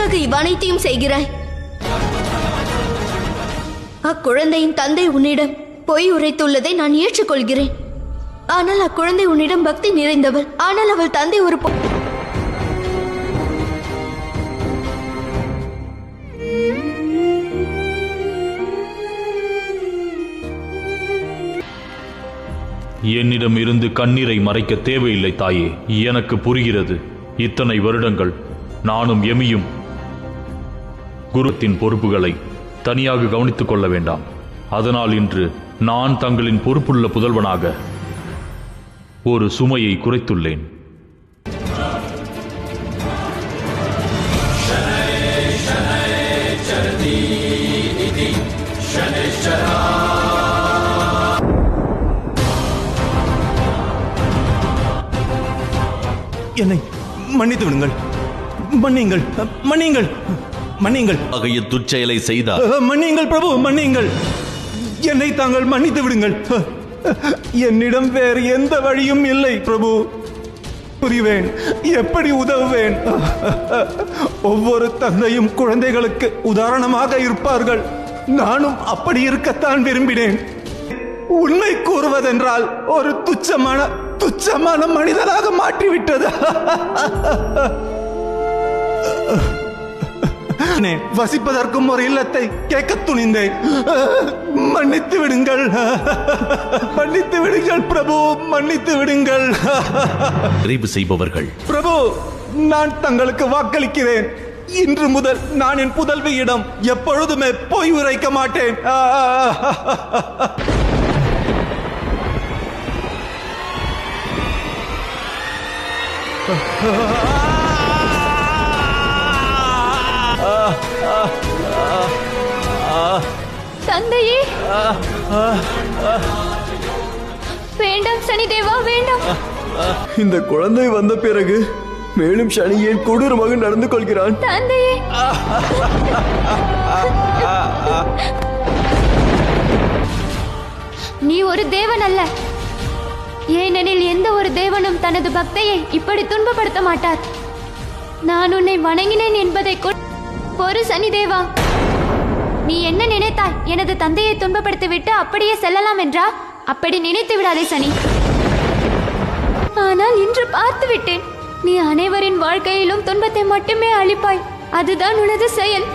எதற்காக இவ்வனைத்தையும் செய்கிறாய்? அக்குழந்தையின் தந்தை உன்னிடம் பொய் உரைத்துள்ளதை நான் ஏற்றுக்கொள்கிறேன். ஆனால் அக்குழந்தை உன்னிடம் பக்தி நிறைந்தவள். ஆனால் அவள் தந்தை ஒரு என்னிடம் இருந்து கண்ணீரை மறைக்க தேவையில்லை தாயே. எனக்கு புரிகிறது. இத்தனை வருடங்கள் நானும் எமியும் குருத்தின் பொறுப்புகளை தனியாக கவனித்துக் கொள்ள வேண்டாம். அதனால் இன்று நான் தங்களின் பொறுப்புள்ள புதல்வனாக ஒரு சுமையை குறைத்துள்ளேன். என்னை மன்னித்து விடுங்கள். மன்னியுங்கள், மன்னியுங்கள், மன்னியுங்கள். ஆகிய துச்செயலை செய்தார். மன்னியுங்கள் பிரபு, மன்னியுங்கள். என்னை தாங்கள் மன்னித்து விடுங்கள். என்னிடம் வேறு எந்த வழியும் இல்லை பிரபு. புரிவேன், எப்படி உதவுவேன்? ஒவ்வொரு தந்தையும் குழந்தைகளுக்கு உதாரணமாக இருப்பார்கள். நானும் அப்படி இருக்கத்தான் விரும்பினேன். உண்மை கூறுவதென்றால் ஒரு துச்சமான மனிதனாக மாற்றிவிட்டது. வசிப்பதற்கும் ஒரு இல்லத்தை கேட்க துணிந்தேன். மன்னித்து விடுங்கள், மன்னித்து விடுங்கள் பிரபு, மன்னித்து விடுங்கள். நிறைவு செய்பவர்கள். பிரபு, நான் தங்களுக்கு வாக்களிக்கிறேன். இன்று முதல் நான் என் புதல்வியிடம் எப்பொழுதுமே பொய் உரைக்க மாட்டேன். தந்தையே, வேண்டாம் சனிதேவா, வேண்டாம். இந்த குழந்தை வந்த பிறகு மேலும் சனி ஏன் கொடூரமாக நடந்து கொள்கிறான்? தந்தையே, நீ ஒரு தேவன் அல்ல. ஏனெனில் எந்த ஒரு தேவனும் தனது பக்தையை இப்படி துன்பப்படுத்த மாட்டார். நான் உன்னை வணங்கினேன் என்பதை பொறு சனிதேவா. நீ என்ன நினைத்தாய்? எனது தந்தையை துன்பப்படுத்திவிட்டு அப்படியே செல்லலாம் என்றா? அப்படி நினைத்து விடாதே சனி. ஆனால் இன்று பார்த்து விட்டேன். நீ அனைவரின் வாழ்க்கையிலும் துன்பத்தை மட்டுமே அளிப்பாய். அதுதான் உனது செயல்.